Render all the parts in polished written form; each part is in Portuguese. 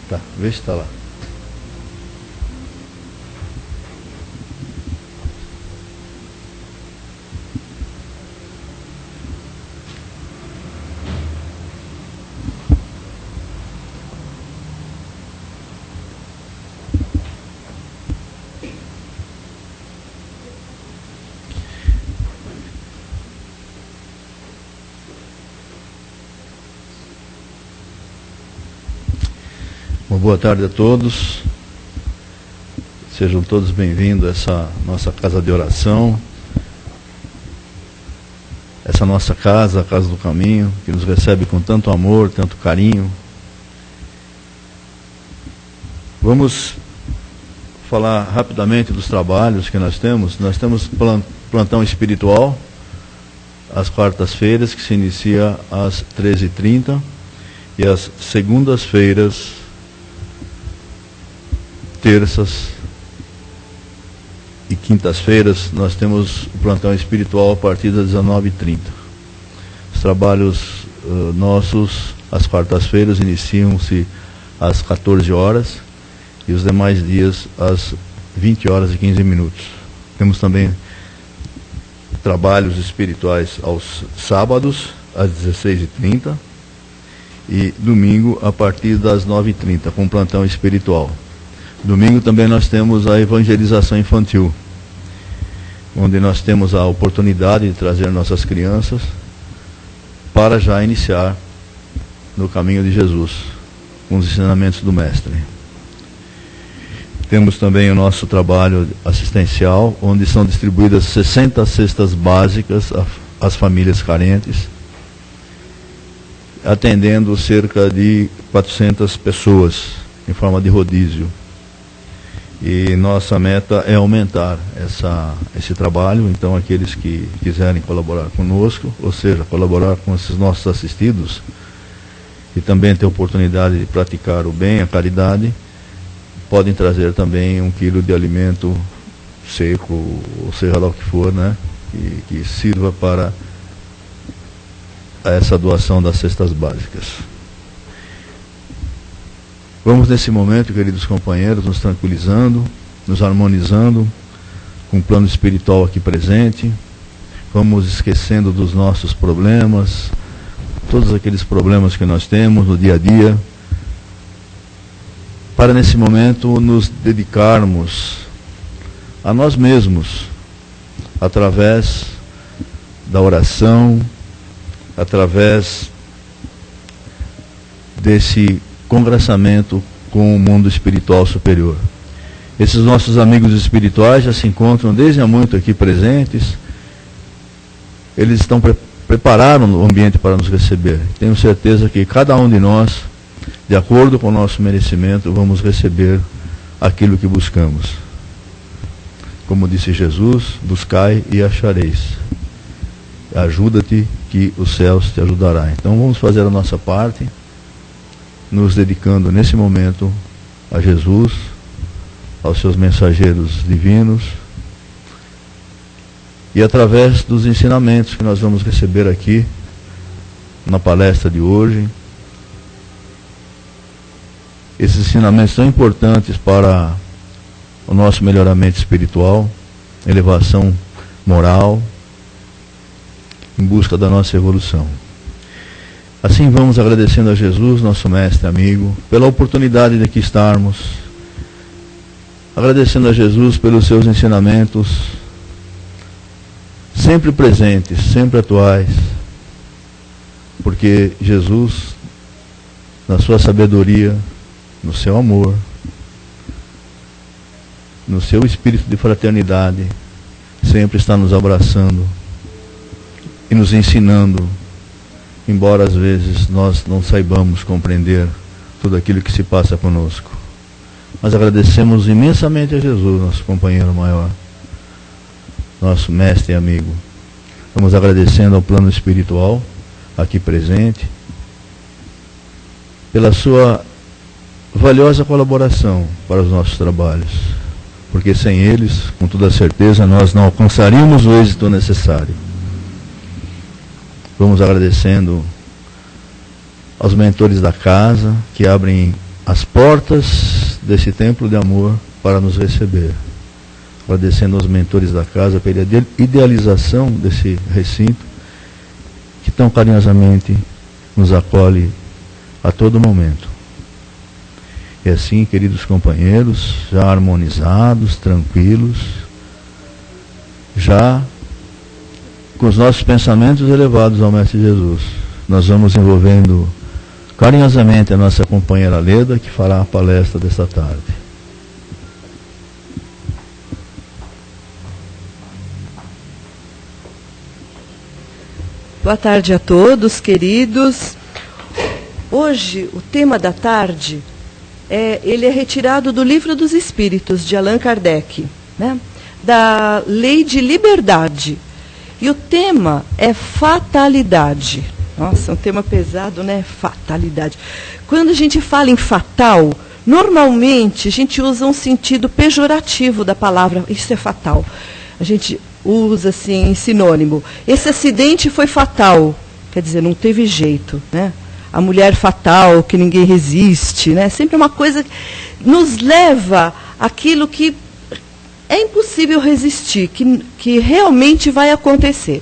Tá, vê se está lá. Uma boa tarde a todos. Sejam todos bem-vindos a essa nossa casa de oração. Essa nossa casa, a Casa do Caminho, que nos recebe com tanto amor, tanto carinho. Vamos falar rapidamente dos trabalhos que nós temos. Nós temos plantão espiritual, às quartas-feiras, que se inicia às 13h30, e às segundas-feiras, terças e quintas-feiras, nós temos o plantão espiritual a partir das 19h30. Os trabalhos nossos, às quartas-feiras, iniciam-se às 14 horas e os demais dias às 20h15. Temos também trabalhos espirituais aos sábados, às 16h30, e domingo a partir das 9h30, com plantão espiritual. Domingo também nós temos a evangelização infantil, onde nós temos a oportunidade de trazer nossas crianças para já iniciar no caminho de Jesus, com os ensinamentos do Mestre. Temos também o nosso trabalho assistencial, onde são distribuídas 60 cestas básicas às famílias carentes, atendendo cerca de 400 pessoas, em forma de rodízio. E nossa meta é aumentar esse trabalho. Então, aqueles que quiserem colaborar conosco, ou seja, colaborar com esses nossos assistidos, e também ter oportunidade de praticar o bem, a caridade, podem trazer também 1 quilo de alimento seco, ou seja lá o que for, né, que sirva para essa doação das cestas básicas. Vamos nesse momento, queridos companheiros, nos tranquilizando, nos harmonizando com o plano espiritual aqui presente. Vamos esquecendo dos nossos problemas, todos aqueles problemas que nós temos no dia a dia, para nesse momento nos dedicarmos a nós mesmos, através da oração, através desse congraçamento com o mundo espiritual superior. Esses nossos amigos espirituais já se encontram desde há muito aqui presentes. Eles prepararam o ambiente para nos receber. Tenho certeza que cada um de nós, de acordo com o nosso merecimento, vamos receber aquilo que buscamos. Como disse Jesus, buscai e achareis. Ajuda-te que os céus te ajudará. Então vamos fazer a nossa parte, nos dedicando nesse momento a Jesus, aos seus mensageiros divinos, e através dos ensinamentos que nós vamos receber aqui na palestra de hoje. Esses ensinamentos são importantes para o nosso melhoramento espiritual, elevação moral, em busca da nossa evolução. Assim vamos agradecendo a Jesus, nosso mestre amigo, pela oportunidade de aqui estarmos, agradecendo a Jesus pelos seus ensinamentos, sempre presentes, sempre atuais, porque Jesus, na sua sabedoria, no seu amor, no seu espírito de fraternidade, sempre está nos abraçando e nos ensinando, embora às vezes nós não saibamos compreender tudo aquilo que se passa conosco. Mas agradecemos imensamente a Jesus, nosso companheiro maior, nosso mestre e amigo. Estamos agradecendo ao plano espiritual, aqui presente, pela sua valiosa colaboração para os nossos trabalhos, porque sem eles, com toda certeza, nós não alcançaríamos o êxito necessário. Vamos agradecendo aos mentores da casa, que abrem as portas desse templo de amor para nos receber. Agradecendo aos mentores da casa pela idealização desse recinto, que tão carinhosamente nos acolhe a todo momento. E assim, queridos companheiros, já harmonizados, tranquilos, já com os nossos pensamentos elevados ao Mestre Jesus, nós vamos envolvendo carinhosamente a nossa companheira Leda, que fará a palestra desta tarde. Boa tarde a todos, queridos. Hoje, o tema da tarde, ele é retirado do Livro dos Espíritos, de Allan Kardec, né? Da Lei de Liberdade. E o tema é fatalidade. Nossa, é um tema pesado, né? Fatalidade. Quando a gente fala em fatal, normalmente a gente usa um sentido pejorativo da palavra, isso é fatal. A gente usa assim em sinônimo. Esse acidente foi fatal, quer dizer, não teve jeito, né? A mulher fatal, que ninguém resiste, né? Sempre uma coisa que nos leva àquilo que é impossível resistir, que realmente vai acontecer.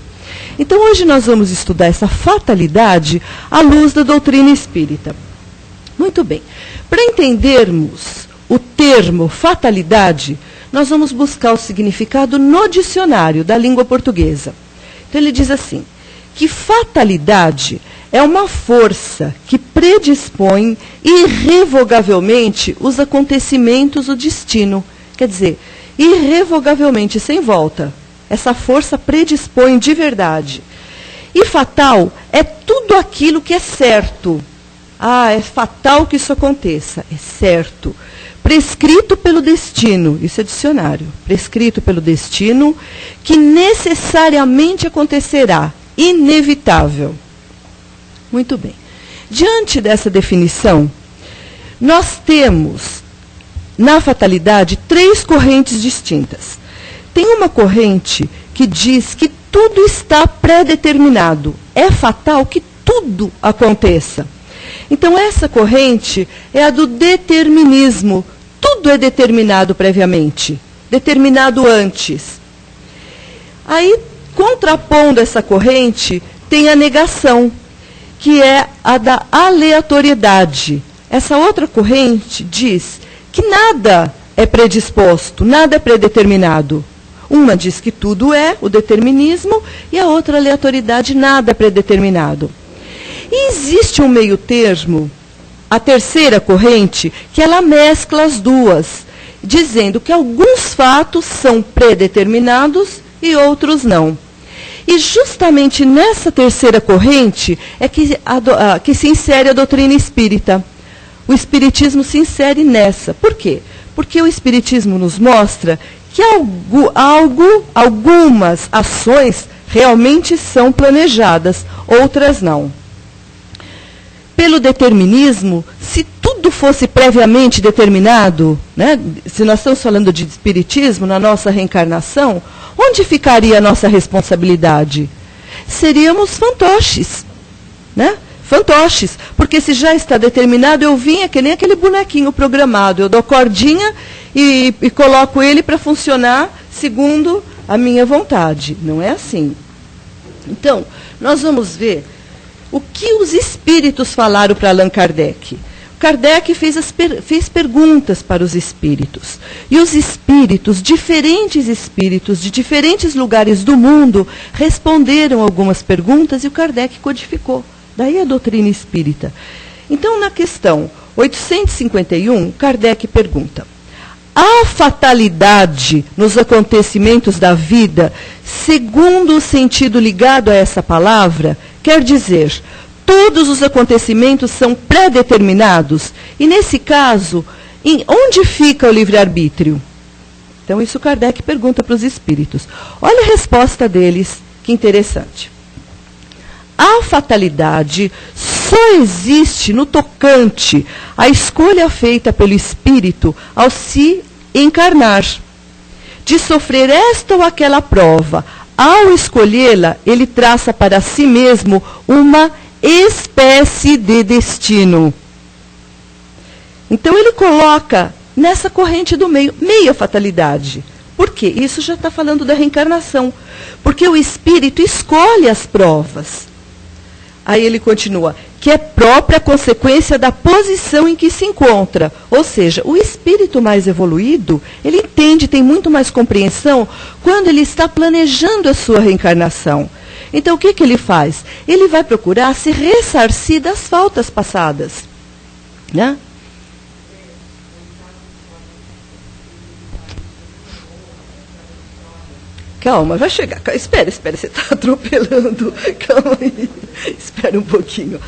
Então, hoje nós vamos estudar essa fatalidade à luz da doutrina espírita. Muito bem. Para entendermos o termo fatalidade, nós vamos buscar o significado no dicionário da língua portuguesa. Então, ele diz assim, que fatalidade é uma força que predispõe irrevogavelmente os acontecimentos, o destino. Quer dizer, irrevogavelmente, sem volta. Essa força predispõe de verdade. E fatal é tudo aquilo que é certo. Ah, é fatal que isso aconteça. É certo. Prescrito pelo destino, isso é dicionário. Prescrito pelo destino, que necessariamente acontecerá. Inevitável. Muito bem. Diante dessa definição, nós temos, na fatalidade, 3 correntes distintas. Tem uma corrente que diz que tudo está pré-determinado. É fatal que tudo aconteça. Então, essa corrente é a do determinismo. Tudo é determinado previamente, determinado antes. Aí, contrapondo essa corrente, tem a negação, que é a da aleatoriedade. Essa outra corrente diz que nada é predisposto, nada é predeterminado. Uma diz que tudo é, o determinismo, e a outra, a aleatoriedade, nada é predeterminado. E existe um meio termo, a terceira corrente, que ela mescla as duas, dizendo que alguns fatos são predeterminados e outros não. E justamente nessa terceira corrente é que se insere a doutrina espírita. O espiritismo se insere nessa. Por quê? Porque o espiritismo nos mostra que algumas ações realmente são planejadas, outras não. Pelo determinismo, se tudo fosse previamente determinado, né, se nós estamos falando de espiritismo na nossa reencarnação, onde ficaria a nossa responsabilidade? Seríamos fantoches, né? Fantoches, porque se já está determinado, eu vinha que nem aquele bonequinho programado, eu dou cordinha e coloco ele para funcionar segundo a minha vontade. Não é assim. Então, nós vamos ver o que os espíritos falaram para Allan Kardec. Kardec fez perguntas para os espíritos. E os espíritos, diferentes espíritos de diferentes lugares do mundo, responderam algumas perguntas e o Kardec codificou. Daí a doutrina espírita. Então, na questão 851, Kardec pergunta: a fatalidade nos acontecimentos da vida, segundo o sentido ligado a essa palavra, quer dizer, todos os acontecimentos são pré-determinados? E, nesse caso, onde fica o livre-arbítrio? Então, isso Kardec pergunta para os espíritos. Olha a resposta deles, que interessante. A fatalidade só existe no tocante à escolha feita pelo espírito ao se encarnar, de sofrer esta ou aquela prova. Ao escolhê-la, ele traça para si mesmo uma espécie de destino. Então ele coloca nessa corrente do meio, meia fatalidade. Por quê? Isso já está falando da reencarnação. Porque o espírito escolhe as provas. Aí ele continua, que é própria consequência da posição em que se encontra. Ou seja, o espírito mais evoluído, ele entende, tem muito mais compreensão quando ele está planejando a sua reencarnação. Então, o que ele faz? Ele vai procurar se ressarcir das faltas passadas. Né? Calma, vai chegar. Espera, você está atropelando. Calma aí. Espera um pouquinho.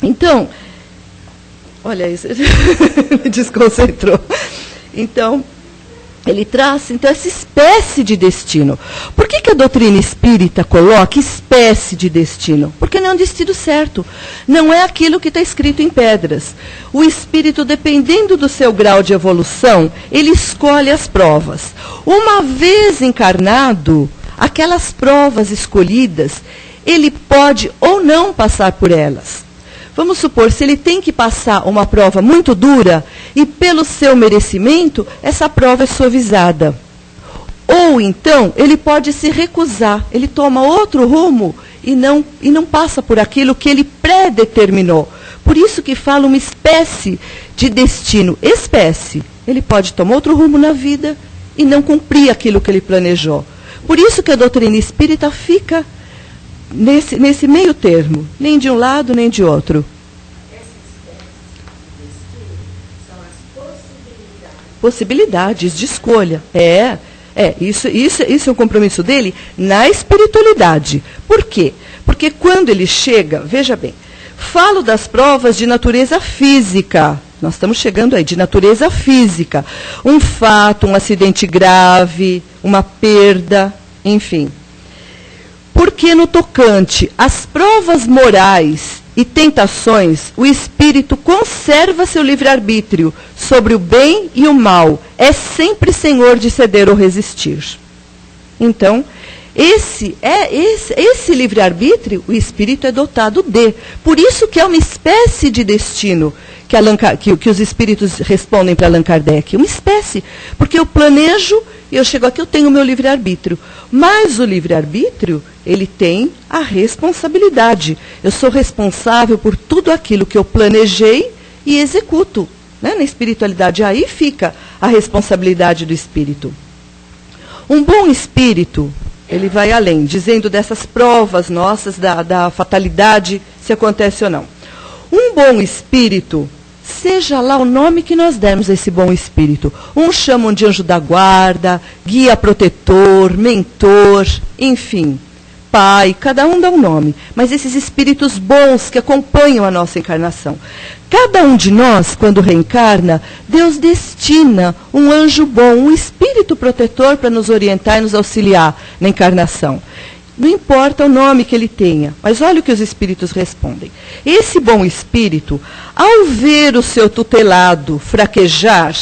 Então, olha isso, me desconcentrou. Então, ele traz essa espécie de destino. Por que a doutrina espírita coloca espécie de destino? Porque não é um destino certo. Não é aquilo que está escrito em pedras. O espírito, dependendo do seu grau de evolução, ele escolhe as provas. Uma vez encarnado, aquelas provas escolhidas, ele pode ou não passar por elas. Vamos supor, se ele tem que passar uma prova muito dura, e pelo seu merecimento, essa prova é suavizada. Ou então, ele pode se recusar, ele toma outro rumo e não passa por aquilo que ele predeterminou. Por isso que fala uma espécie de destino. Espécie. Ele pode tomar outro rumo na vida e não cumprir aquilo que ele planejou. Por isso que a doutrina espírita fica nesse meio termo, nem de um lado, nem de outro. São as possibilidades de escolha. Isso é um compromisso dele na espiritualidade. Por quê? Porque quando ele chega, veja bem, falo das provas de natureza física. Nós estamos chegando aí, de natureza física. Um fato, um acidente grave, uma perda, enfim. Porque no tocante às provas morais e tentações, o espírito conserva seu livre-arbítrio sobre o bem e o mal. É sempre senhor de ceder ou resistir. Então, esse livre-arbítrio, o espírito é dotado de. Por isso que é uma espécie de destino que os espíritos respondem para Allan Kardec. Uma espécie. Porque eu planejo, eu chego aqui, eu tenho o meu livre-arbítrio. Mas o livre-arbítrio, ele tem a responsabilidade. Eu sou responsável por tudo aquilo que eu planejei e executo. Né? Na espiritualidade, aí fica a responsabilidade do espírito. Um bom espírito, ele vai além, dizendo dessas provas nossas da fatalidade, se acontece ou não. Um bom espírito, seja lá o nome que nós demos a esse bom espírito. Uns chamam de anjo da guarda, guia protetor, mentor, enfim, pai, cada um dá um nome. Mas esses espíritos bons que acompanham a nossa encarnação. Cada um de nós, quando reencarna, Deus destina um anjo bom, um espírito protetor para nos orientar e nos auxiliar na encarnação. Não importa o nome que ele tenha, mas olha o que os espíritos respondem. Esse bom espírito, ao ver o seu tutelado fraquejar,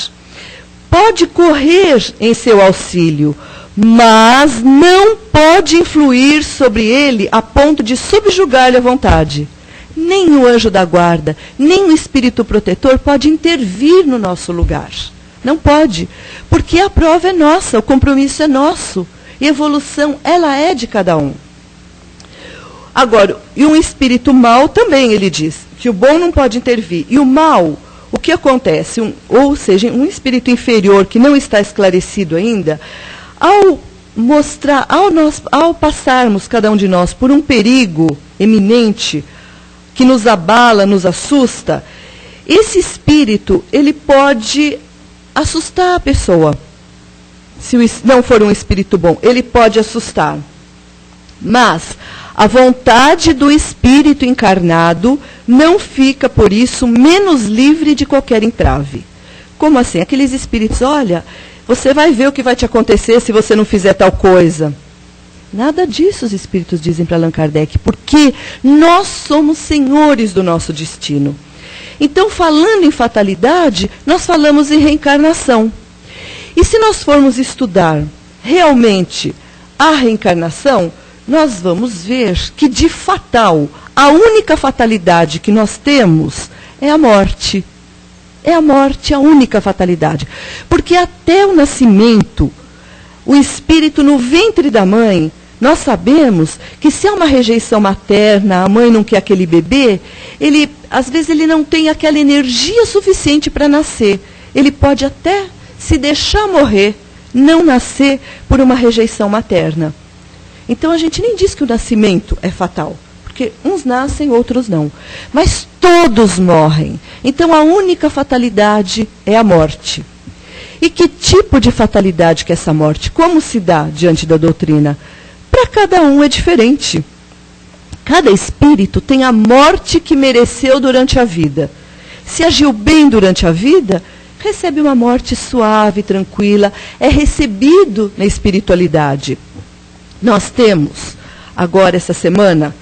pode correr em seu auxílio, mas não pode influir sobre ele a ponto de subjugar-lhe a vontade. Nem o anjo da guarda, nem o espírito protetor pode intervir no nosso lugar. Não pode, porque a prova é nossa, o compromisso é nosso. E a evolução, ela é de cada um. Agora, e um espírito mau também, ele diz, que o bom não pode intervir. E o mal, o que acontece? Ou seja, um espírito inferior que não está esclarecido ainda, ao passarmos cada um de nós por um perigo eminente, que nos abala, nos assusta, esse espírito, ele pode assustar a pessoa. Se não for um espírito bom, ele pode assustar. Mas a vontade do espírito encarnado não fica, por isso, menos livre de qualquer entrave. Como assim? Aqueles espíritos, olha, você vai ver o que vai te acontecer se você não fizer tal coisa. Nada disso os espíritos dizem para Allan Kardec, porque nós somos senhores do nosso destino. Então, falando em fatalidade, nós falamos em reencarnação. E se nós formos estudar realmente a reencarnação, nós vamos ver que de fatal, a única fatalidade que nós temos é a morte. É a morte a única fatalidade. Porque até o nascimento, o espírito no ventre da mãe, nós sabemos que se é uma rejeição materna, a mãe não quer aquele bebê, às vezes ele não tem aquela energia suficiente para nascer. Ele pode até se deixar morrer, não nascer por uma rejeição materna. Então a gente nem diz que o nascimento é fatal, porque uns nascem, outros não. Mas todos morrem. Então a única fatalidade é a morte. E que tipo de fatalidade que é essa morte? Como se dá diante da doutrina? Para cada um é diferente. Cada espírito tem a morte que mereceu durante a vida. Se agiu bem durante a vida, recebe uma morte suave, tranquila, é recebido na espiritualidade. Nós temos, agora essa semana,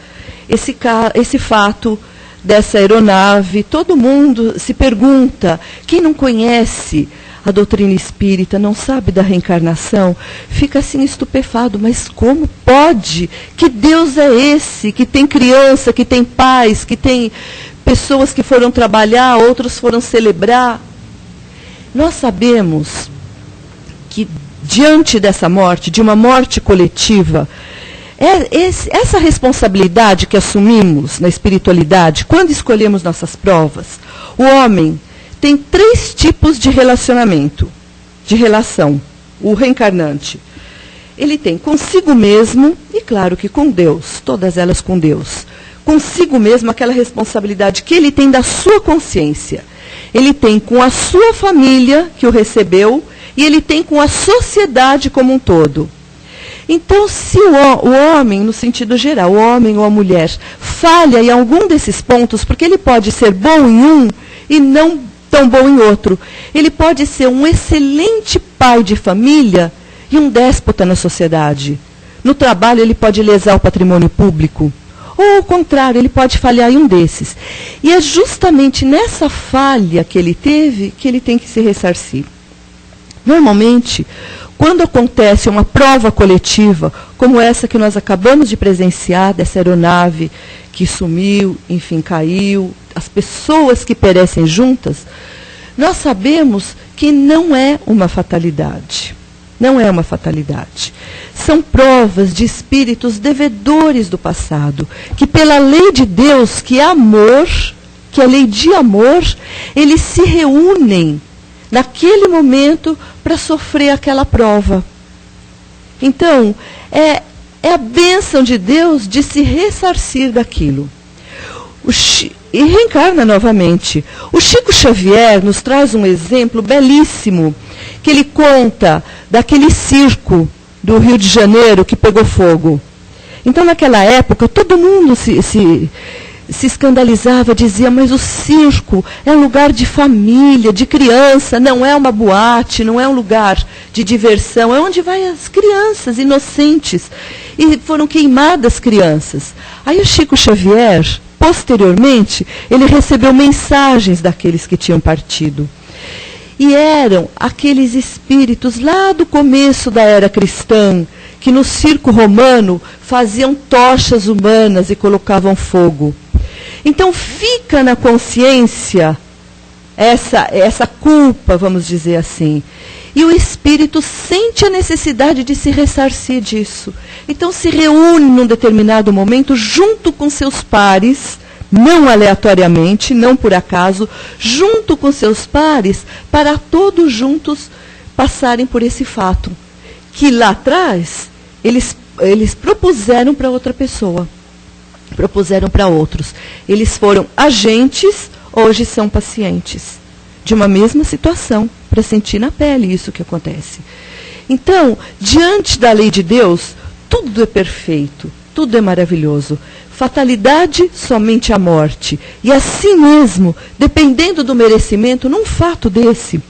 esse fato dessa aeronave. Todo mundo se pergunta, quem não conhece a doutrina espírita, não sabe da reencarnação, fica assim estupefado, mas como pode? Que Deus é esse? Que tem criança, que tem pais, que tem pessoas que foram trabalhar, outros foram celebrar. Nós sabemos que diante dessa morte, de uma morte coletiva, essa responsabilidade que assumimos na espiritualidade, quando escolhemos nossas provas, o homem tem 3 tipos de relacionamento, de relação, o reencarnante. Ele tem consigo mesmo e, claro, que com Deus, todas elas com Deus. Consigo mesmo, aquela responsabilidade que ele tem da sua consciência. Ele tem com a sua família, que o recebeu, e ele tem com a sociedade como um todo. Então, se o homem, no sentido geral, o homem ou a mulher, falha em algum desses pontos, porque ele pode ser bom em um e não tão bom em outro. Ele pode ser um excelente pai de família e um déspota na sociedade. No trabalho, ele pode lesar o patrimônio público. Ou, ao contrário, ele pode falhar em um desses. E é justamente nessa falha que ele teve que ele tem que se ressarcir. Normalmente, quando acontece uma prova coletiva, como essa que nós acabamos de presenciar, dessa aeronave que sumiu, enfim, caiu, as pessoas que perecem juntas, nós sabemos que não é uma fatalidade. Não é uma fatalidade. São provas de espíritos devedores do passado, que pela lei de Deus, que é amor, que é a lei de amor, eles se reúnem naquele momento para sofrer aquela prova. Então, é a bênção de Deus de se ressarcir daquilo. E reencarna novamente. O Chico Xavier nos traz um exemplo belíssimo, que ele conta daquele circo do Rio de Janeiro que pegou fogo. Então, naquela época, todo mundo se escandalizava, dizia, mas o circo é um lugar de família, de criança, não é uma boate, não é um lugar de diversão, é onde vai as crianças inocentes. E foram queimadas crianças. Aí o Chico Xavier, posteriormente, ele recebeu mensagens daqueles que tinham partido. E eram aqueles espíritos lá do começo da era cristã, que no circo romano faziam tochas humanas e colocavam fogo. Então fica na consciência essa culpa, vamos dizer assim. E o espírito sente a necessidade de se ressarcir disso. Então se reúne num determinado momento junto com seus pares, não aleatoriamente, não por acaso, junto com seus pares, para todos juntos passarem por esse fato. Que lá atrás, eles propuseram para outra pessoa. Propuseram para outros. Eles foram agentes, hoje são pacientes. De uma mesma situação, para sentir na pele isso que acontece. Então, diante da lei de Deus, tudo é perfeito, tudo é maravilhoso. Fatalidade, somente a morte. E assim mesmo, dependendo do merecimento, num fato desse,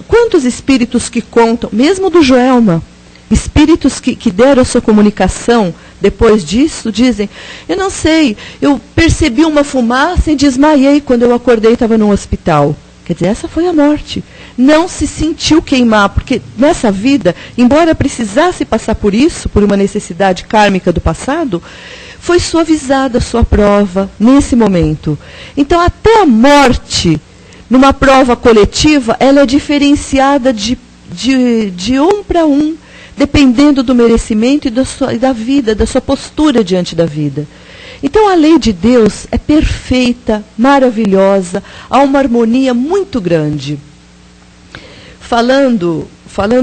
quantos espíritos que contam, mesmo do Joelma, espíritos que deram a sua comunicação, depois disso, dizem, eu não sei, eu percebi uma fumaça e desmaiei, quando eu acordei estava num hospital. Quer dizer, essa foi a morte. não se sentiu queimar, porque nessa vida, embora precisasse passar por isso, por uma necessidade kármica do passado, foi suavizada a sua prova nesse momento. Então, até a morte, numa prova coletiva, ela é diferenciada de um para um, dependendo do merecimento e da vida, da sua postura diante da vida. Então a lei de Deus é perfeita, maravilhosa, há uma harmonia muito grande. Falando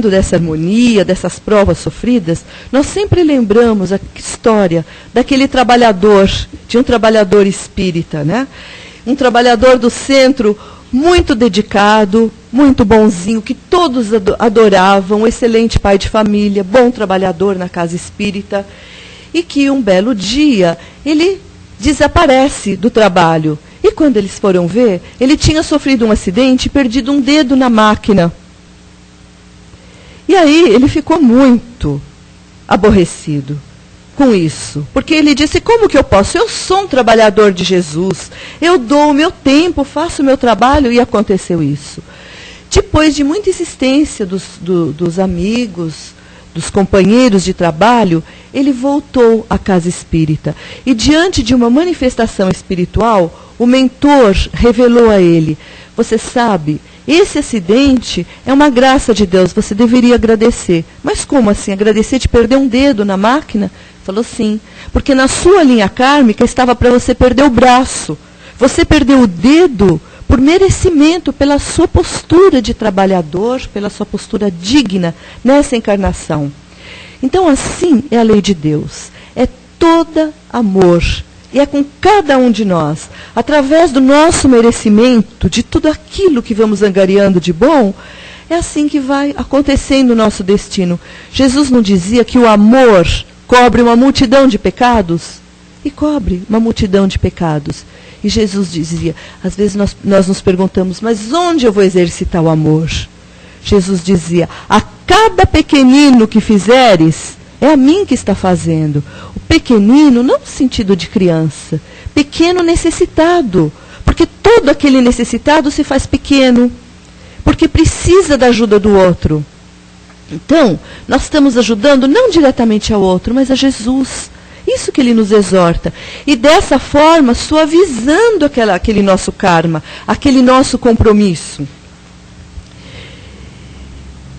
dessa harmonia, dessas provas sofridas, nós sempre lembramos a história daquele trabalhador, de um trabalhador espírita, né? Um trabalhador do centro muito dedicado, muito bonzinho, que todos adoravam, um excelente pai de família, bom trabalhador na casa espírita, e que um belo dia ele desaparece do trabalho. E quando eles foram ver, ele tinha sofrido um acidente e perdido um dedo na máquina. E aí ele ficou muito aborrecido com isso, porque ele disse: como que eu posso? Eu sou um trabalhador de Jesus, eu dou o meu tempo, faço o meu trabalho, e aconteceu isso. Depois de muita insistência dos amigos, dos companheiros de trabalho, ele voltou à casa espírita. E diante de uma manifestação espiritual, o mentor revelou a ele: você sabe, esse acidente é uma graça de Deus, você deveria agradecer. Mas como assim? Agradecer de perder um dedo na máquina? Falou: sim, porque na sua linha kármica estava para você perder o braço. Você perdeu o dedo por merecimento, pela sua postura de trabalhador, pela sua postura digna nessa encarnação. Então, assim é a lei de Deus. É toda amor. E é com cada um de nós, através do nosso merecimento, de tudo aquilo que vamos angariando de bom, é assim que vai acontecendo o nosso destino. Jesus não dizia que o amor cobre uma multidão de pecados? E cobre uma multidão de pecados. E Jesus dizia, às vezes nós nos perguntamos, mas onde eu vou exercitar o amor? Jesus dizia: a cada pequenino que fizeres, é a mim que está fazendo. O pequenino, não no sentido de criança, pequeno necessitado. Porque todo aquele necessitado se faz pequeno, porque precisa da ajuda do outro. Então, nós estamos ajudando não diretamente ao outro, mas a Jesus. Isso que ele nos exorta. E dessa forma, suavizando aquele nosso karma, aquele nosso compromisso.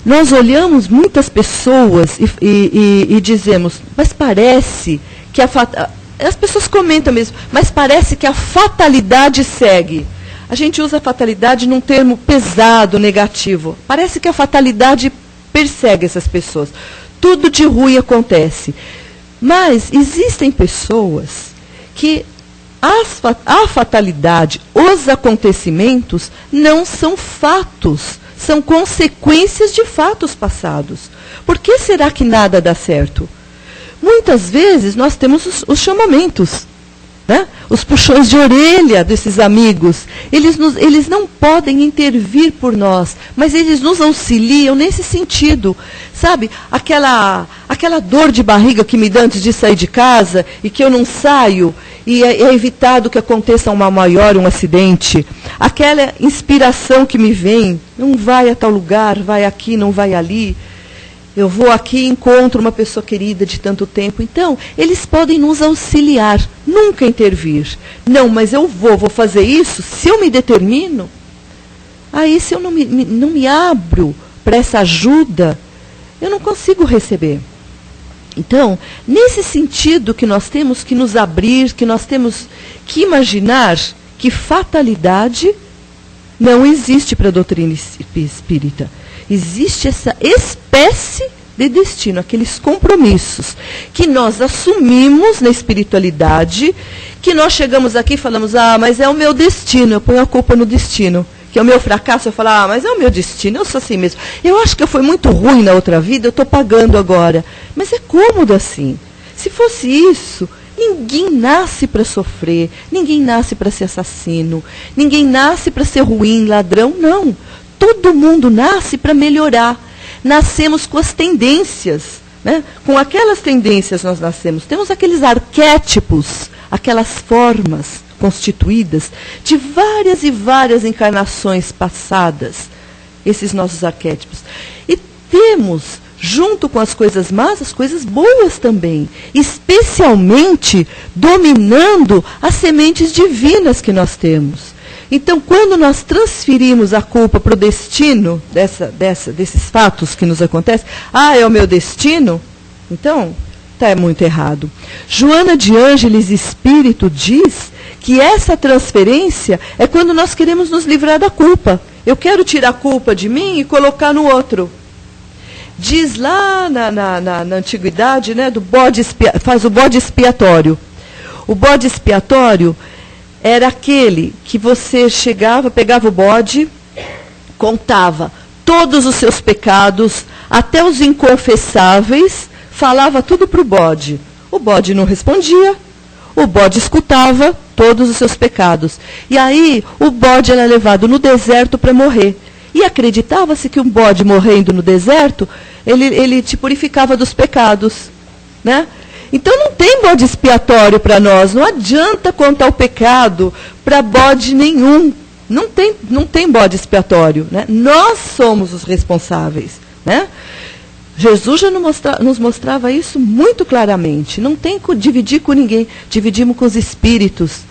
Nós olhamos muitas pessoas e dizemos, mas parece que as pessoas comentam mesmo, mas parece que a fatalidade segue. A gente usa a fatalidade num termo pesado, negativo. Parece que a fatalidade persegue essas pessoas. Tudo de ruim acontece. Mas existem pessoas que a fatalidade, os acontecimentos, não são fatos, são consequências de fatos passados. Por que será que nada dá certo? Muitas vezes nós temos os chamamentos, né? Os puxões de orelha desses amigos. Eles não podem intervir por nós, mas eles nos auxiliam nesse sentido. Sabe, aquela dor de barriga que me dá antes de sair de casa e que eu não saio, e é evitado que aconteça um acidente. Aquela inspiração que me vem, não vai a tal lugar, vai aqui, não vai ali. Eu vou aqui e encontro uma pessoa querida de tanto tempo. Então, eles podem nos auxiliar, nunca intervir. Não, mas eu vou fazer isso, se eu me determino, aí se eu não me abro para essa ajuda, eu não consigo receber. Então, nesse sentido que nós temos que nos abrir, que nós temos que imaginar que fatalidade não existe para a doutrina espírita. Existe essa espécie de destino, aqueles compromissos que nós assumimos na espiritualidade, que nós chegamos aqui e falamos, mas é o meu destino, eu ponho a culpa no destino. Que é o meu fracasso, eu falo, mas é o meu destino, eu sou assim mesmo. Eu acho que eu fui muito ruim na outra vida, eu estou pagando agora. Mas é cômodo assim. Se fosse isso, ninguém nasce para sofrer, ninguém nasce para ser assassino, ninguém nasce para ser ruim, ladrão, não. Todo mundo nasce para melhorar. Nascemos com as tendências, né? Com aquelas tendências nós nascemos. Temos aqueles arquétipos, aquelas formas constituídas de várias e várias encarnações passadas. esses nossos arquétipos. E temos, junto com as coisas más, as coisas boas também, especialmente dominando as sementes divinas que nós temos. Então, quando nós transferimos a culpa para o destino desses fatos que nos acontecem, é o meu destino, então está muito errado. Joana de Ângeles Espírito diz que essa transferência é quando nós queremos nos livrar da culpa. Eu quero tirar a culpa de mim e colocar no outro. Diz lá na antiguidade, né, faz o bode expiatório. O bode expiatório era aquele que você chegava, pegava o bode, contava todos os seus pecados, até os inconfessáveis, falava tudo para o bode. O bode não respondia, o bode escutava todos os seus pecados. E aí o bode era levado no deserto para morrer. E acreditava-se que um bode morrendo no deserto, ele te purificava dos pecados, né? Então não tem bode expiatório para nós, não adianta contar o pecado para bode nenhum. Não tem bode expiatório, né? Nós somos os responsáveis, né? Jesus já nos mostrava isso muito claramente. Não tem que dividir com ninguém, dividimos com os espíritos.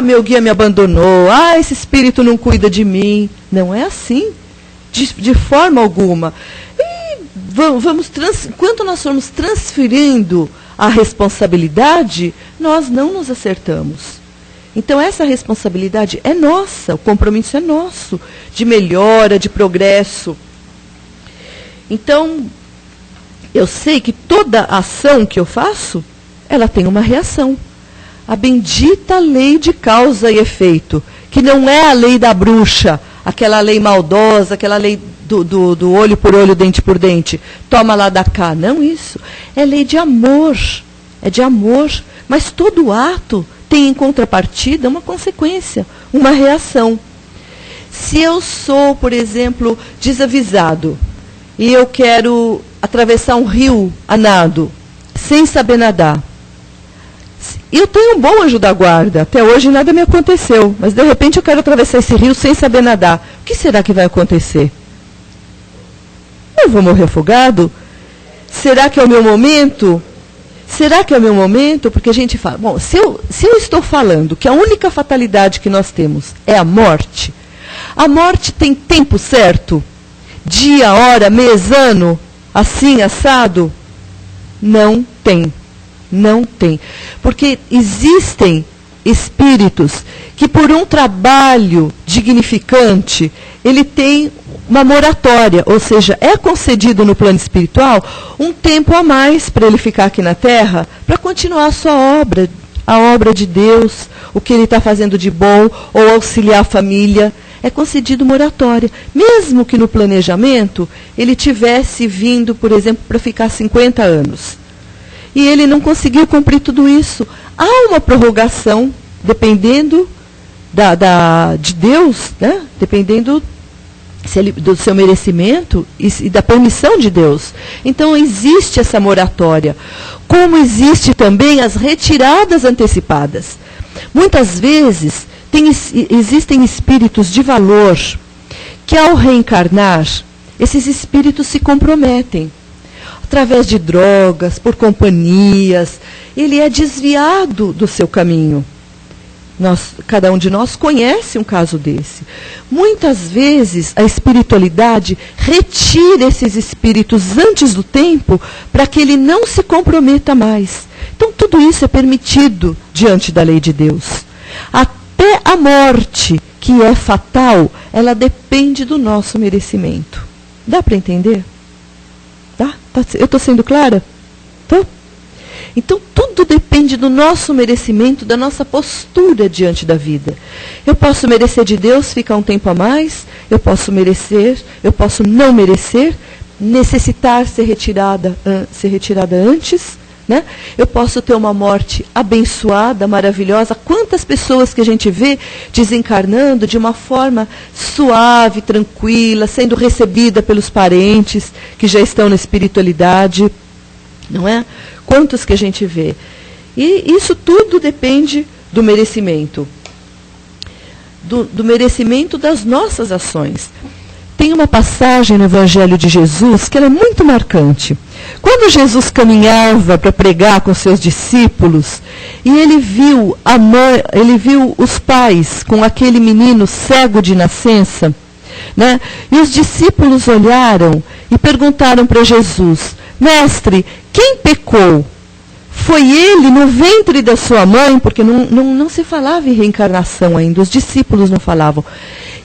Meu guia me abandonou, esse espírito não cuida de mim. Não é assim, de forma alguma. E enquanto nós formos transferindo a responsabilidade, nós não nos acertamos. Então essa responsabilidade é nossa, o compromisso é nosso, de melhora, de progresso. Então, eu sei que toda ação que eu faço, ela tem uma reação. A bendita lei de causa e efeito, que não é a lei da bruxa, aquela lei maldosa, aquela lei do olho por olho, dente por dente, toma lá da cá. Não isso. É lei de amor. É de amor. Mas todo ato tem em contrapartida uma consequência, uma reação. Se eu sou, por exemplo, desavisado, e eu quero atravessar um rio a nado, sem saber nadar, eu tenho um bom anjo da guarda, até hoje nada me aconteceu, mas de repente eu quero atravessar esse rio sem saber nadar. O que será que vai acontecer? Eu vou morrer afogado? Será que é o meu momento? Será que é o meu momento? Porque a gente fala, bom, se eu estou falando que a única fatalidade que nós temos é a morte tem tempo certo? Dia, hora, mês, ano, assim, assado? Não tem. Não tem. Porque existem espíritos que, por um trabalho dignificante, ele tem uma moratória, ou seja, é concedido no plano espiritual um tempo a mais para ele ficar aqui na Terra, para continuar a sua obra, a obra de Deus, o que ele está fazendo de bom, ou auxiliar a família. É concedido moratória. Mesmo que no planejamento ele tivesse vindo, por exemplo, para ficar 50 anos. E ele não conseguiu cumprir tudo isso. Há uma prorrogação, dependendo de Deus, né? Dependendo do seu merecimento e da permissão de Deus. Então existe essa moratória. Como existe também as retiradas antecipadas. Muitas vezes existem espíritos de valor que, ao reencarnar, esses espíritos se comprometem. Através de drogas, por companhias, ele é desviado do seu caminho. Cada um de nós conhece um caso desse. Muitas vezes a espiritualidade retira esses espíritos antes do tempo para que ele não se comprometa mais. Então tudo isso é permitido diante da lei de Deus. Até a morte, que é fatal, ela depende do nosso merecimento. Dá para entender? Eu estou sendo clara? Então, tudo depende do nosso merecimento, da nossa postura diante da vida. Eu posso merecer de Deus ficar um tempo a mais, eu posso merecer, eu posso não merecer, necessitar ser retirada antes, né? Eu posso ter uma morte abençoada, maravilhosa. Quantas pessoas que a gente vê desencarnando de uma forma suave, tranquila, sendo recebida pelos parentes que já estão na espiritualidade, não é? Quantos que a gente vê? E isso tudo depende do merecimento. Do merecimento das nossas ações. tem uma passagem no Evangelho de Jesus que ela é muito marcante. Quando Jesus caminhava para pregar com seus discípulos, e ele viu os pais com aquele menino cego de nascença, né? E os discípulos olharam e perguntaram para Jesus: Mestre, quem pecou? Foi ele no ventre da sua mãe? Porque não se falava em reencarnação ainda, os discípulos não falavam.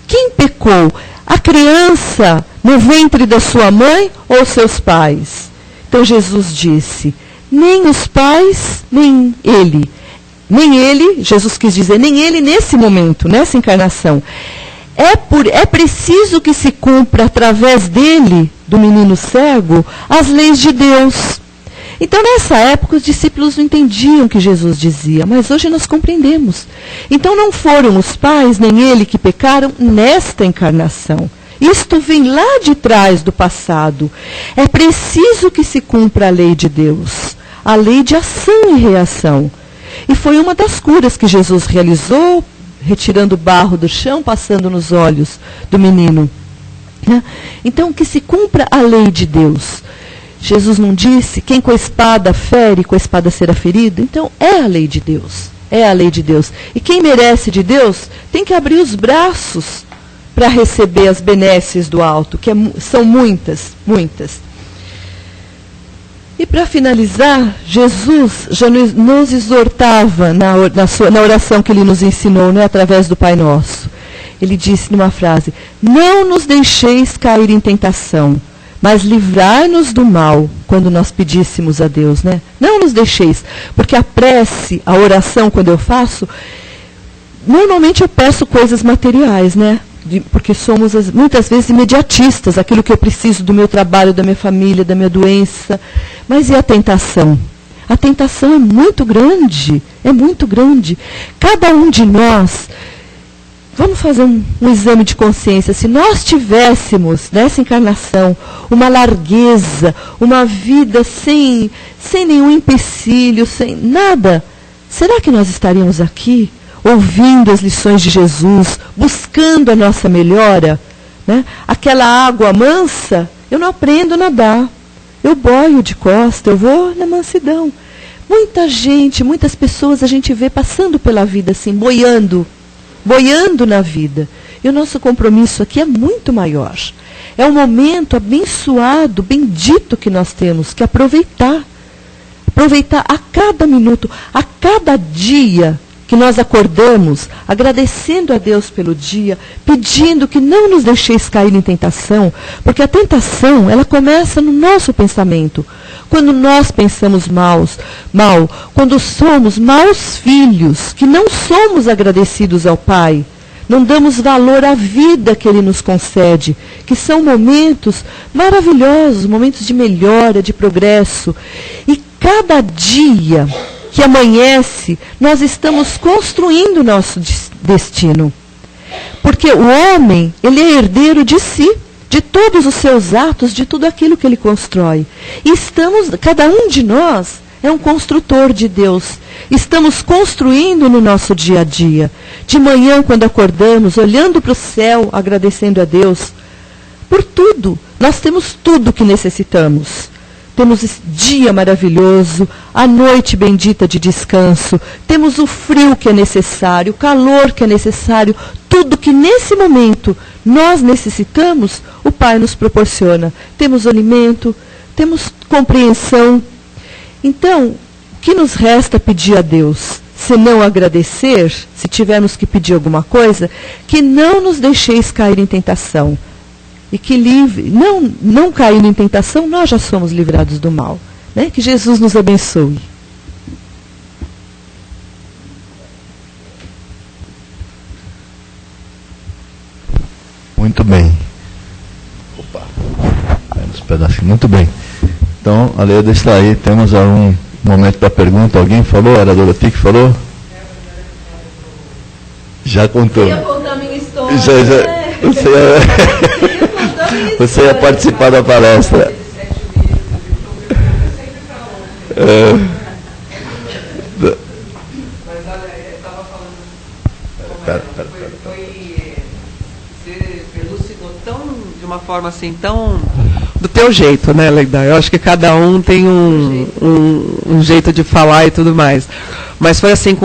Quem pecou? A criança no ventre da sua mãe ou seus pais? Então Jesus disse: nem os pais, nem ele. Nem ele, Jesus quis dizer, nem ele nesse momento, nessa encarnação. É preciso que se cumpra através dele, do menino cego, as leis de Deus. Então, nessa época, os discípulos não entendiam o que Jesus dizia, mas hoje nós compreendemos. Então, não foram os pais, nem ele, que pecaram nesta encarnação. Isto vem lá de trás do passado. É preciso que se cumpra a lei de Deus, a lei de ação e reação. E foi uma das curas que Jesus realizou, retirando o barro do chão, passando nos olhos do menino. Então, que se cumpra a lei de Deus. Jesus não disse: quem com a espada fere, com a espada será ferido? Então, é a lei de Deus. É a lei de Deus. E quem merece de Deus tem que abrir os braços para receber as benesses do alto, que são muitas, muitas. E para finalizar, Jesus já nos exortava na oração que ele nos ensinou, né, através do Pai Nosso. Ele disse numa frase: não nos deixeis cair em tentação, mas livrai-nos do mal, quando nós pedíssemos a Deus, né? Não nos deixeis, porque a prece, a oração, quando eu faço, normalmente eu peço coisas materiais, né? Porque somos muitas vezes imediatistas, aquilo que eu preciso do meu trabalho, da minha família, da minha doença. Mas e a tentação? A tentação é muito grande, é muito grande. Cada um de nós, vamos fazer um exame de consciência. Se nós tivéssemos, nessa encarnação, uma largueza, uma vida sem nenhum empecilho, sem nada, será que nós estaríamos aqui, ouvindo as lições de Jesus, buscando a nossa melhora? Né? Aquela água mansa, eu não aprendo a nadar. Eu boio de costa, eu vou na mansidão. Muita gente, muitas pessoas a gente vê passando pela vida assim, boiando na vida. E o nosso compromisso aqui é muito maior. É um momento abençoado, bendito que nós temos que aproveitar. Aproveitar a cada minuto, a cada dia que nós acordamos, agradecendo a Deus pelo dia, pedindo que não nos deixeis cair em tentação, porque a tentação, ela começa no nosso pensamento. Quando nós pensamos mal, quando somos maus filhos, que não somos agradecidos ao Pai, não damos valor à vida que Ele nos concede, que são momentos maravilhosos, momentos de melhora, de progresso. E cada dia que amanhece, nós estamos construindo o nosso destino. Porque o homem, ele é herdeiro de si, de todos os seus atos, de tudo aquilo que ele constrói. E cada um de nós é um construtor de Deus. Estamos construindo no nosso dia a dia. De manhã, quando acordamos, olhando para o céu, agradecendo a Deus por tudo. Nós temos tudo o que necessitamos. Temos esse dia maravilhoso, a noite bendita de descanso, temos o frio que é necessário, o calor que é necessário, tudo que nesse momento nós necessitamos, o Pai nos proporciona. Temos alimento, temos compreensão. Então, o que nos resta pedir a Deus? Se não agradecer, se tivermos que pedir alguma coisa, que não nos deixeis cair em tentação. E que não caindo em tentação, nós já somos livrados do mal. Né? Que Jesus nos abençoe. Muito bem. Opa, menos pedacinho. Muito bem. Então, a Leda está aí. Temos algum momento para pergunta. Alguém falou? Era a Dorothy que falou? Já contou. Eu ia contar a minha história. Você ia participar da palestra. Mas olha, eu estava falando. Você elucidou tão de uma forma assim tão do teu jeito, né, Leida? Eu acho que cada um tem um jeito de falar e tudo mais. Mas foi assim,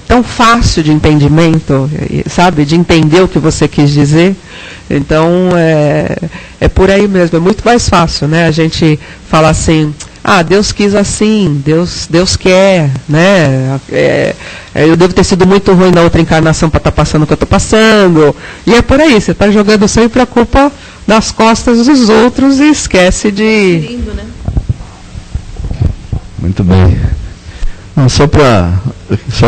tão fácil de entendimento, sabe? De entender o que você quis dizer. Então, é por aí mesmo. É muito mais fácil, né? A gente falar assim, Deus quis assim, Deus quer, né? Eu devo ter sido muito ruim na outra encarnação para estar passando o que eu estou passando. E é por aí, você está jogando sempre a culpa nas costas dos outros e esquece de... Lindo, né? Muito bem. Não, só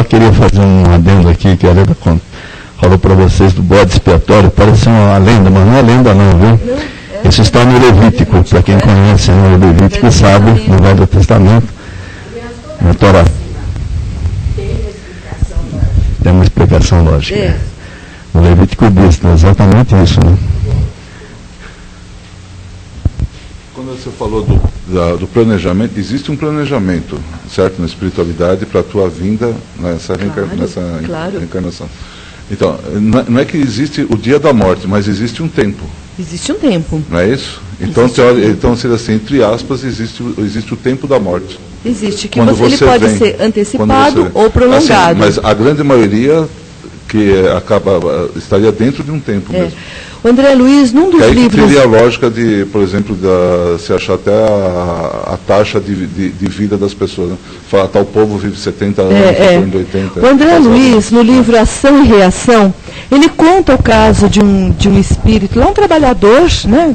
queria fazer um adendo aqui, que a Leda falou para vocês do bode expiatório, parece uma lenda, mas não é lenda não, viu? Não, isso está no Levítico, para quem conhece, né? O Levítico sabe, no Velho Testamento, na Torá. Tem uma explicação lógica. O Levítico diz exatamente isso, né? Quando você falou do planejamento, existe um planejamento, certo, na espiritualidade para a tua vinda nessa reencarnação. Então, não é que existe o dia da morte, mas existe um tempo. Existe um tempo. Não é isso? Então, seria assim, entre aspas, existe o tempo da morte. Existe, que ele pode ser antecipado ou prolongado. Assim, mas a grande maioria estaria dentro de um tempo mesmo. O André Luiz, num dos livros... teria a lógica de, por exemplo, se achar até a taxa de vida das pessoas. Né? Falar, tal povo vive 70 anos, de 80. O André Luiz, no livro Ação e Reação, ele conta o caso de um espírito, lá um trabalhador, né,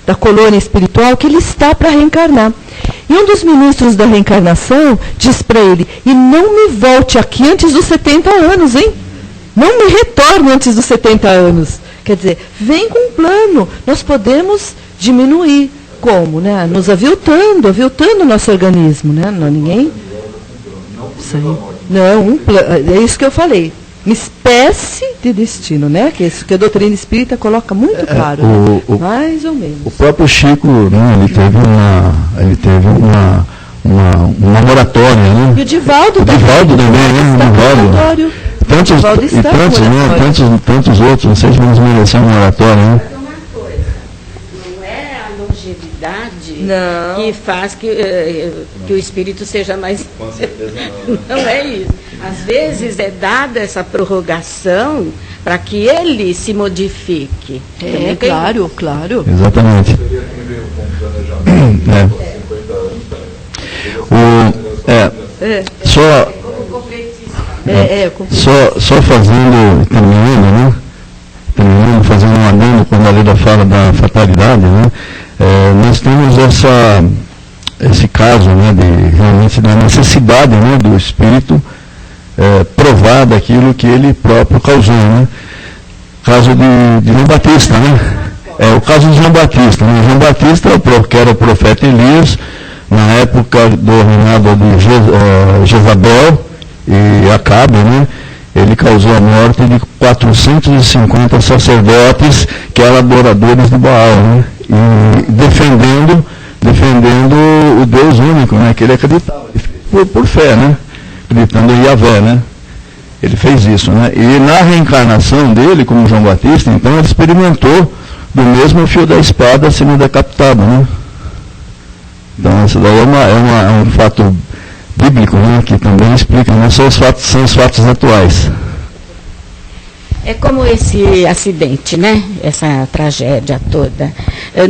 da colônia espiritual, que ele está para reencarnar. E um dos ministros da reencarnação diz para ele, e não me volte aqui antes dos 70 anos, hein? Não me retorne antes dos 70 anos. Quer dizer, vem com um plano. Nós podemos diminuir. Como? Né? Nos aviltando o nosso organismo. Né? Não, ninguém... Não, é isso que eu falei. Uma espécie de destino, né? Que a doutrina espírita coloca muito claro. Mais ou menos. O próprio Chico, né, ele teve uma moratória. Né? E o Divaldo também, né? Tantos outros, não sei se vamos merecer uma moratória, né? Não é a longevidade que faz que o espírito seja mais... Com certeza não é isso. Às vezes é dada essa prorrogação para que ele se modifique. Claro. Exatamente. Só fazendo um adendo quando a Leda fala da fatalidade, né? Nós temos esse caso, né, realmente da necessidade, né, do espírito provar daquilo que ele próprio causou, né? Caso de João Batista, né? O caso de João Batista, né? João Batista, que era o profeta Elias, na época do reinado de Jezabel e Acabe, né? Ele causou a morte de 450 sacerdotes que eram adoradores de Baal, né? E defendendo o Deus único, né? Que ele acreditava, por fé, né? Acreditando em Yahvé, né? Ele fez isso, né? E na reencarnação dele, como João Batista, então ele experimentou do mesmo fio da espada sendo decapitado, né? Então isso daí é um fato bíblico, né? Que também explica, não são os fatos atuais. É como esse acidente, né? Essa tragédia toda.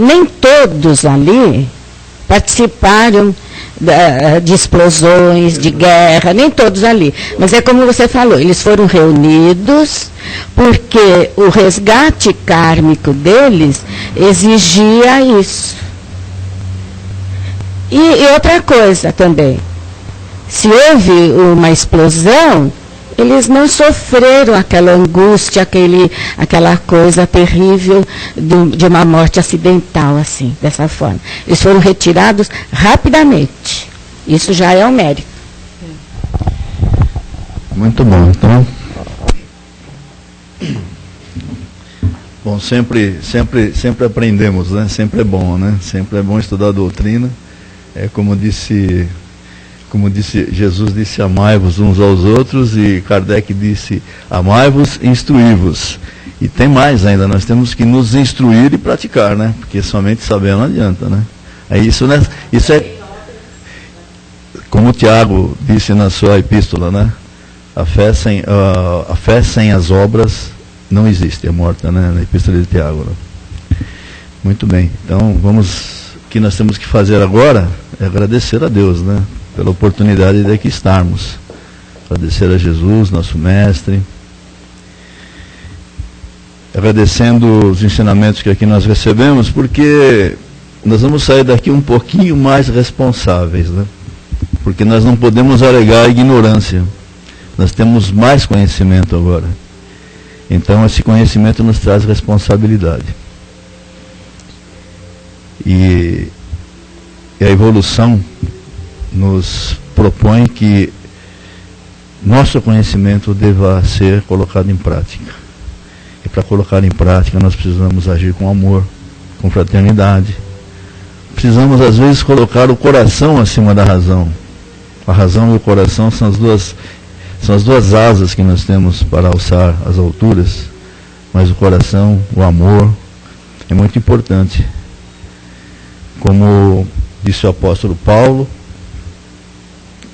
Nem todos ali participaram de explosões, de guerra, nem todos ali. Mas é como você falou, eles foram reunidos porque o resgate kármico deles exigia isso. E outra coisa também, se houve uma explosão, eles não sofreram aquela angústia, aquela coisa terrível de uma morte acidental, assim, dessa forma. Eles foram retirados rapidamente. Isso já é um mérito. Muito bom. Então, bom, sempre aprendemos, né? Sempre é bom, né? Sempre é bom estudar a doutrina. Como disse como disse, Jesus disse, amai-vos uns aos outros, e Kardec disse, amai-vos e instruí-vos. E tem mais ainda, nós temos que nos instruir e praticar, né? Porque somente saber não adianta, né? Isso é, como o Tiago disse na sua epístola, né? A fé sem as obras não existe, é morta, né? Na epístola de Tiago. Né? Muito bem, então o que nós temos que fazer agora é agradecer a Deus, né? Pela oportunidade de aqui estarmos. Agradecer a Jesus, nosso mestre. Agradecendo os ensinamentos que aqui nós recebemos, porque nós vamos sair daqui um pouquinho mais responsáveis, né? Porque nós não podemos alegar a ignorância. Nós temos mais conhecimento agora. Então esse conhecimento nos traz responsabilidade. E a evolução nos propõe que nosso conhecimento deva ser colocado em prática. E para colocar em prática nós precisamos agir com amor, com fraternidade. Precisamos às vezes colocar o coração acima da razão. A razão e o coração são as duas asas que nós temos para alçar as alturas, mas o coração, o amor, é muito importante. Como disse o apóstolo Paulo,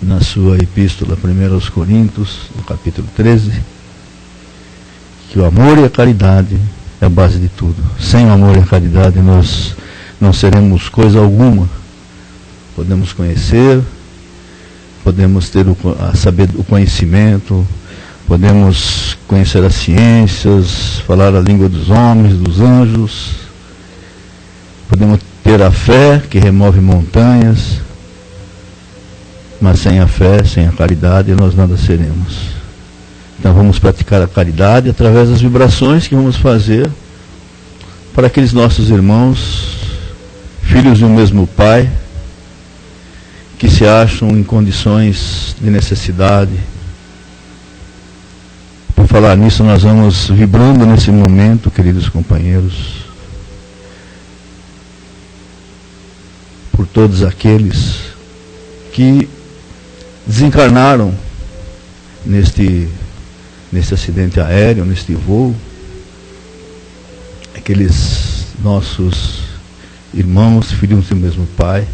na sua epístola 1 aos Coríntios, no capítulo 13, que o amor e a caridade é a base de tudo. Sem o amor e a caridade nós não seremos coisa alguma. Podemos conhecer, podemos ter o conhecimento, podemos conhecer as ciências, falar a língua dos homens, dos anjos, podemos ter a fé que remove montanhas, mas sem a fé, sem a caridade, nós nada seremos. Então vamos praticar a caridade através das vibrações que vamos fazer para aqueles nossos irmãos, filhos de um mesmo Pai, que se acham em condições de necessidade. Por falar nisso, nós vamos vibrando nesse momento, queridos companheiros, por todos aqueles que desencarnaram neste acidente aéreo, neste voo, aqueles nossos irmãos, filhos do mesmo Pai,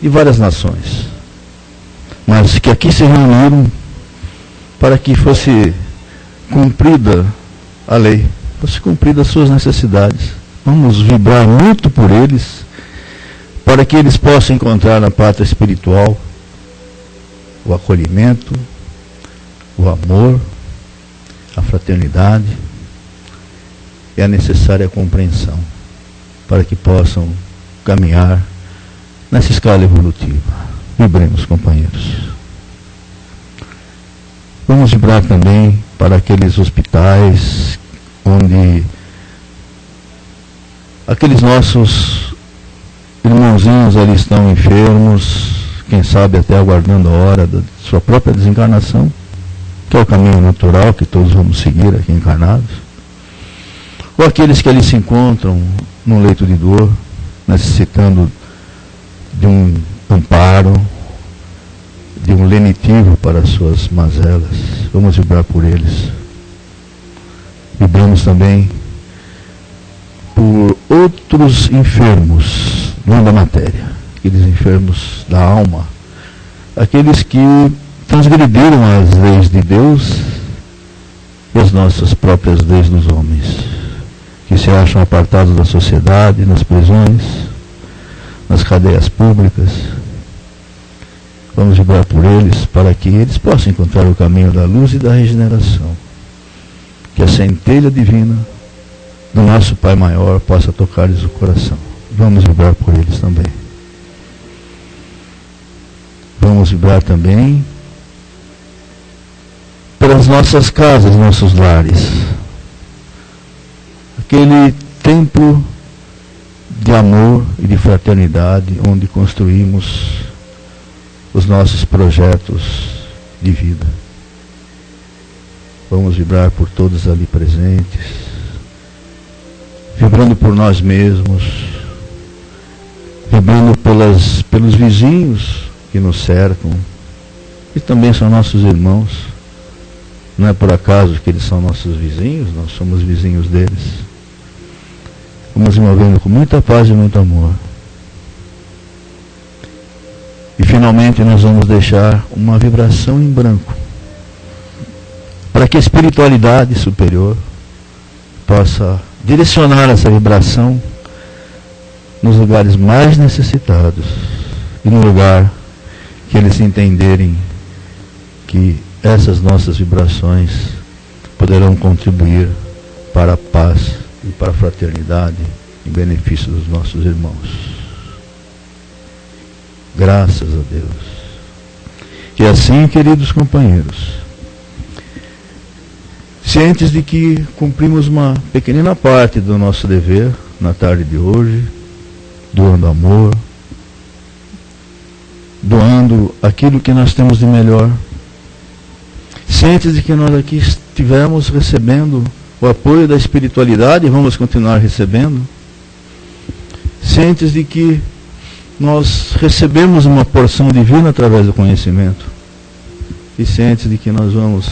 de várias nações, mas que aqui se reuniram para que fosse cumprida a lei, fosse cumprida as suas necessidades. Vamos vibrar muito por eles, para que eles possam encontrar na pátria espiritual o acolhimento, o amor, a fraternidade e a necessária compreensão, para que possam caminhar nessa escala evolutiva. Vibremos, companheiros. Vamos vibrar também para aqueles hospitais onde aqueles nossos irmãozinhos ali estão enfermos, quem sabe até aguardando a hora da sua própria desencarnação, que é o caminho natural que todos vamos seguir aqui encarnados, ou aqueles que ali se encontram num leito de dor, necessitando de um amparo, de um lenitivo para as suas mazelas. Vamos vibrar por eles. Vibramos também por outros enfermos, não da matéria, aqueles enfermos da alma, aqueles que transgrediram as leis de Deus e as nossas próprias leis dos homens, que se acham apartados da sociedade, nas prisões, nas cadeias públicas. Vamos vibrar por eles para que eles possam encontrar o caminho da luz e da regeneração, que a centelha divina do nosso Pai Maior possa tocar-lhes o coração. Vamos vibrar por eles também. Vamos vibrar também pelas nossas casas, nossos lares. Aquele templo de amor e de fraternidade onde construímos os nossos projetos de vida. Vamos vibrar por todos ali presentes, vibrando por nós mesmos, vibrando pelos vizinhos que nos cercam, e também são nossos irmãos. Não é por acaso que eles são nossos vizinhos, nós somos vizinhos deles. Vamos envolvendo com muita paz e muito amor. E finalmente nós vamos deixar uma vibração em branco, para que a espiritualidade superior possa direcionar essa vibração nos lugares mais necessitados e no lugar que eles entenderem que essas nossas vibrações poderão contribuir para a paz e para a fraternidade em benefício dos nossos irmãos. Graças a Deus. E assim, queridos companheiros, cientes de que cumprimos uma pequenina parte do nosso dever na tarde de hoje, doando amor, doando aquilo que nós temos de melhor, cientes de que nós aqui estivemos recebendo o apoio da espiritualidade e vamos continuar recebendo, cientes de que nós recebemos uma porção divina através do conhecimento, e cientes de que nós vamos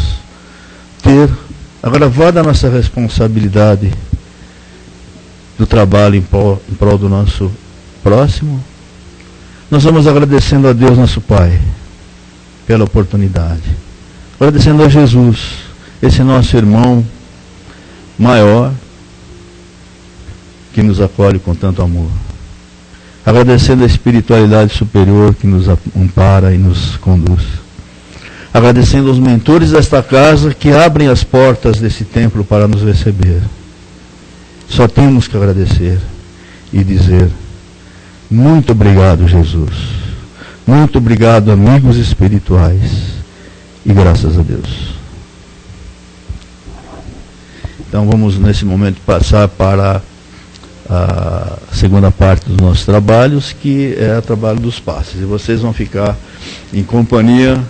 ter agravada a nossa responsabilidade do trabalho em prol do nosso próximo, nós vamos agradecendo a Deus, nosso Pai, pela oportunidade, agradecendo a Jesus, esse nosso irmão maior, que nos acolhe com tanto amor, agradecendo a espiritualidade superior que nos ampara e nos conduz, agradecendo aos mentores desta casa que abrem as portas desse templo para nos receber. Só temos que agradecer e dizer: muito obrigado, Jesus. Muito obrigado, amigos espirituais. E graças a Deus. Então vamos nesse momento passar para a segunda parte dos nossos trabalhos, que é o trabalho dos passes. E vocês vão ficar em companhia